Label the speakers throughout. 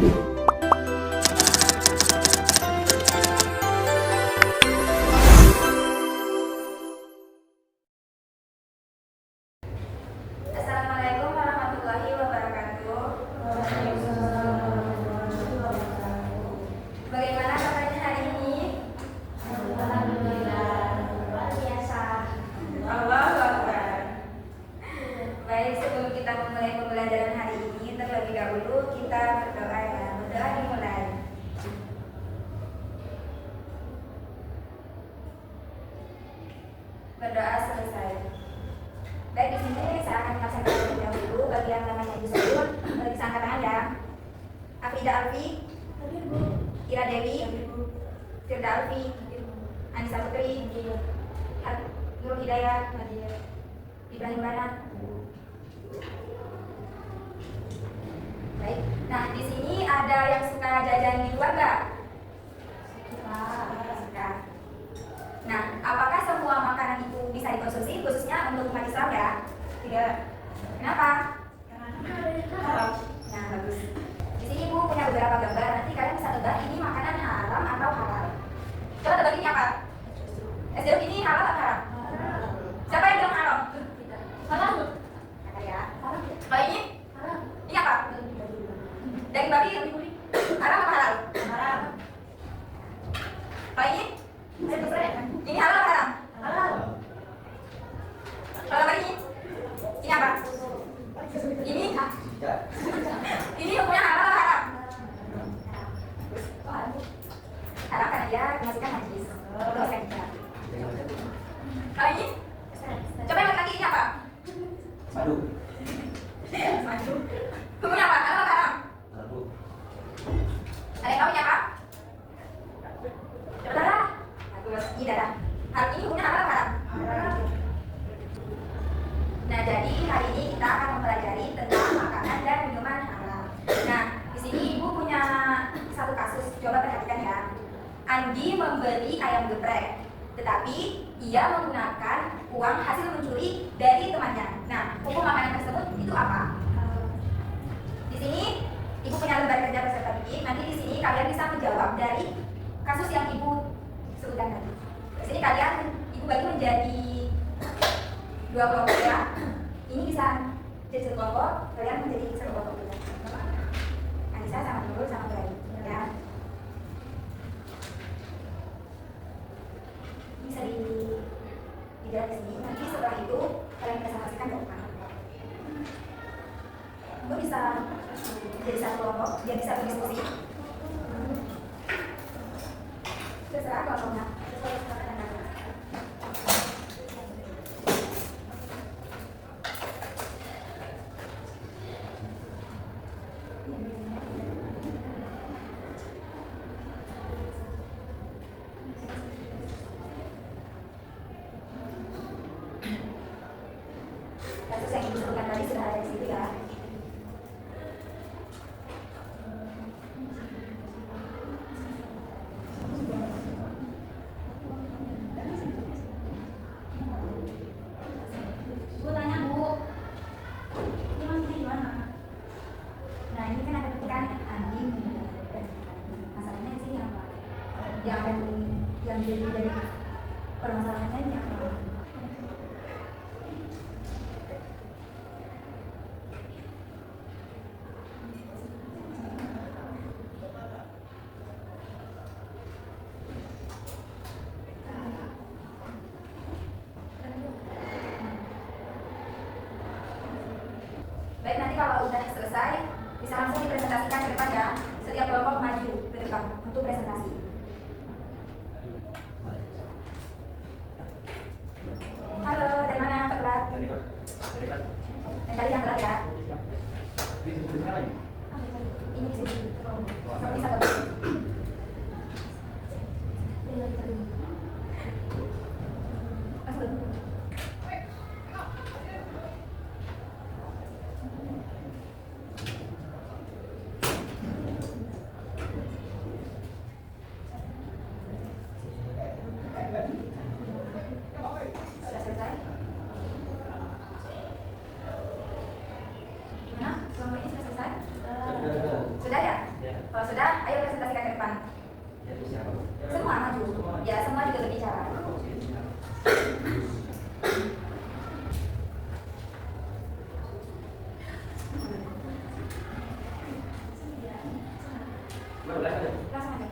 Speaker 1: Assalamualaikum warahmatullahi wabarakatuh. Bagaimana kabarnya hari ini? Alhamdulillah, luar biasa. Allahu Akbar. Baik, sebelum kita memulai pembelajaran hari ini, terlebih dahulu kita berdoa ya. Berdoa dimulai. Berdoa selesai. Baik, di sini saya akan melaksanakan terlebih dahulu bagi yang namanya Ibu Sayyid, bisa angkat tangan ya. Afrida Alfi, Ira Dewi, Firda Alfi, Anissa Putri, Nur Hidayat, Ibrahim Bana. Baik, nah di sini ada yang suka jajan di luar nggak? Suka. Nah, apakah semua makanan itu bisa dikonsumsi, khususnya untuk umat Islam ya? Tidak. Kenapa? Haram. Nah, bagus. Di sini Ibu punya beberapa gambar. Nanti kalian bisa tebak ini makanan haram atau halal. Coba tebak ini apa? Es jeruk ini halal atau haram? Siapa yang bilang haram? Halal. Kata ya. Kalau ini? Ini apa? Daging babi haram atau halal? Haram. Kalau ini? Ini halal atau haram? Halal. Kalau ini? Ini apa? Ini? Ini hukumnya halal atau haram? Haram karena dia dimasukkan najis. Kalau ini? Coba yang laki ini apa?
Speaker 2: Madu.
Speaker 1: Madu. Hukumnya apa? Halal atau haram?
Speaker 2: Madu.
Speaker 1: Ada yang tahu ini apa? Coba darah. Bagus. Ini darah. Hal ini hukumnya halal atau haram? Haram. Nah, jadi hari ini kita akan mempelajari tentang makanan dan minuman halal. Nah, di sini Ibu punya satu kasus. Coba perhatikan ya. Andi membeli ayam geprek, tetapi ia menggunakan uang hasil mencuri dari temannya. Nah, hukum makanan tersebut itu apa? Di sini Ibu punya lembar kerja peserta didik. Nanti di sini kalian bisa menjawab dari kasus yang Ibu sebutkan tadi. Di sini kalian Ibu bagi menjadi dua kelompok ya. Ini bisa jadi satu kelompok, kalian menjadi satu kelompok juga. Anissa sama Nurul sama Bayi ya. Bisa dijawab di sini. Nanti setelah itu kalian bisa saksikan ke depan. Ibu bisa jadi satu kelompok, biar bisa berdiskusi. Terserah kelompoknya. Kasus yang Ibu sebutkan tadi sudah ada di situ ya. Bu tanya Bu, ini maksudnya gimana? Nah ini kan ada petikan Andi. Masalahnya di sini apa? Yang jadi dari permasalahannya ini apa? Baik, nanti kalau udah selesai bisa langsung dipresentasikan ke depan ya. Setiap kelompok maju ke depan untuk presentasi. Halo, dari mana Pak Berat? Yang tadi yang berat ya? Ini di sini. Seperti satu. Sudah ya?
Speaker 2: Boleh aja.
Speaker 1: Langsung aja.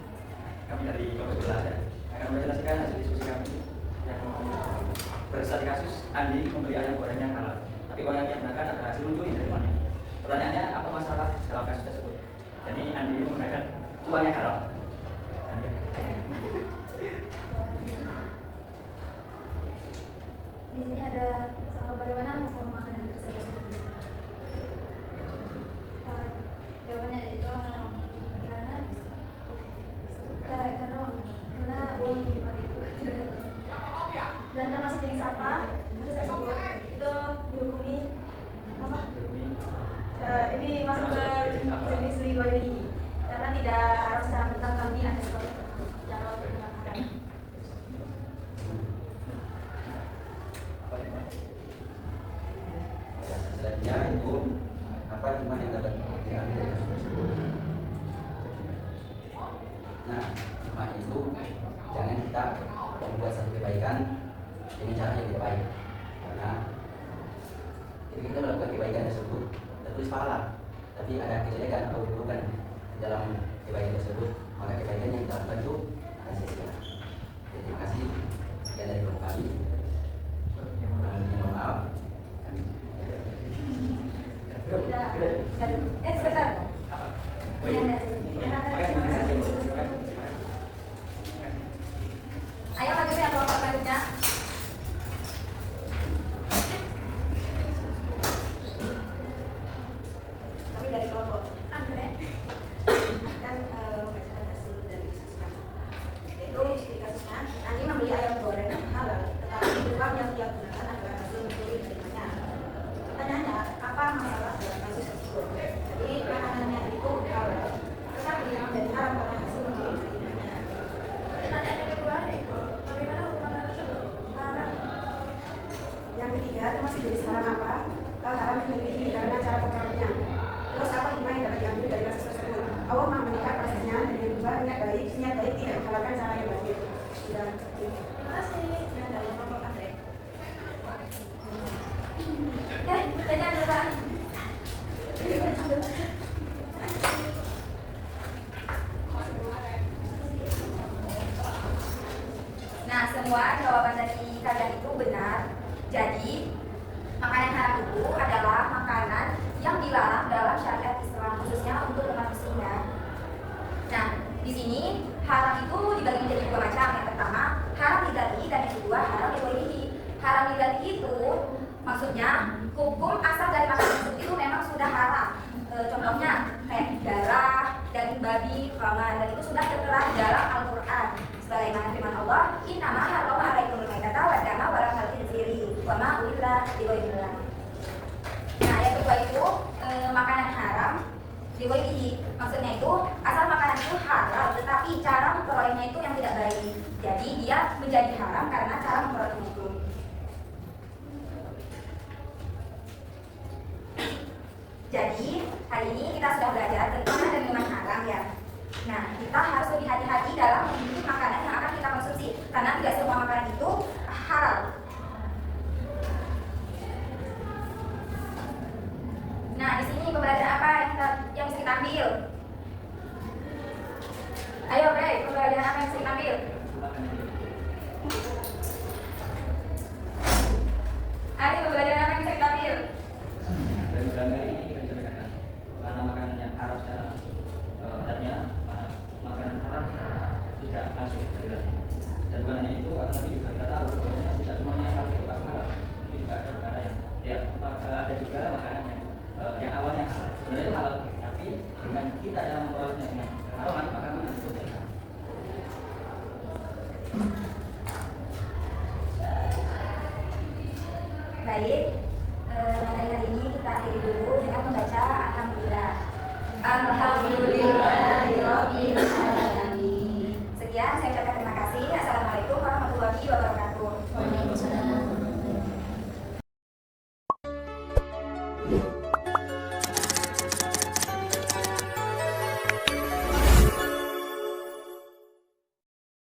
Speaker 2: Kami dari kelompok belajar akan menjelaskan hasil diskusi kami yang berdasarkan kasus Andi membeli ayam goreng yang halal, tapi orang yang menggunakan adalah hasil lucu dari mana? Pertanyaannya, apa masalah dalam kasus tersebut? Jadi Andi menggunakan uang yang haram.
Speaker 1: Di sini ada bagaimana masalah makanan tersebut. Jawabannya itu karena uang itu dan termasuk jenis apa? Itu dihukumi apa? Ini masuk ke jenis riba ini karena tidak harus secara tentang kami ada seperti cara menggunakan.
Speaker 3: Selanjutnya itu apa hikmah yang dapat diambil dari kasus tersebut. Nah, hikmah itu jangan kita membuat satu kebaikan dengan cara yang tidak baik, karena ketika kita melakukan kebaikan tersebut tertulis pahala, tapi ada kejelekan atau keburukan di dalam kebaikan tersebut, maka kebaikan yang kita lakukan itu akan sia-sia. Terima kasih. Sekian dari kelompok kami. Mohon maaf.
Speaker 1: Sebentar. Ayo lanjut ya kelompok selanjutnya. Kami dari kelompok Andre akan membacakan hasil dari kasus kami. Yaitu di kasusnya, Andi membeli ayam goreng halal, tetapi uang yang dia gunakan adalah hasil mencuri darinya. Pertanyaannya, apa masalah dalam kasus tersebut? Jadi makanannya itu halal, tetapi yang menjadi haram karena hasil mencuri darinya. Pertanyaan yang kedua, bagaimana hubungan tersebut? Haram. Yang ketiga, termasuk jenis haram apa? Haram memiliki karena cara perkaranya. Terus apa hikmah yang dapat diambil dari kasus tersebut? Allah Maha mengikat prosesnya dengan dua niat baik tidak menghalalkan cara yang baik. Sudah. Terima kasih. Yang dari kelompok Andre. Pertanyaan dua. Nah, semua jawaban dari kalian itu benar. Jadi, makanan haram itu adalah makanan yang dilarang dalam syariat Islam, khususnya untuk umat muslim ya. Nah, di sini haram itu dibagi menjadi dua macam. Yang pertama, haram lidati, dan yang kedua haram lidati. Haram lidati itu maksudnya hukum asal dari makanan tersebut itu memang sudah haram. Contohnya kayak darah, daging babi, kelamin, dan itu sudah tertera dalam Al-Quran. Sebagaimana firman Allah, innama harrama alaikumul maitata wa dama wa lahmal khinziri wa ma uhilla lighairillah. Nah, yang kedua itu makanan haram liwairihi. Maksudnya itu asal makanan itu halal, tetapi cara memperolehnya itu yang tidak baik. Jadi dia menjadi haram karena cara memperolehnya itu. Jadi hari ini kita sudah belajar tentang makanan dan minuman haram ya. Nah, kita harus lebih hati-hati dalam memilih makanan yang akan kita konsumsi, karena tidak semua makanan itu halal. Nah, di sini pembelajaran apa yang bisa kita ambil? Ayo, Bre, pembelajaran apa yang bisa kita ambil? Ayo, pembelajaran apa yang bisa kita ambil?
Speaker 2: Dan dari ini kita bisa katakan karena makanan yang haram secara adatnya, makanan haram tidak masuk dari dan bukan hanya itu, karena tadi juga kita tahu bahwa tidak semuanya yang harus kita halal. Ini juga ada perkara yang ada juga makanan yang awalnya halal sebenarnya itu halal, tapi dengan kita dalam memperolehnya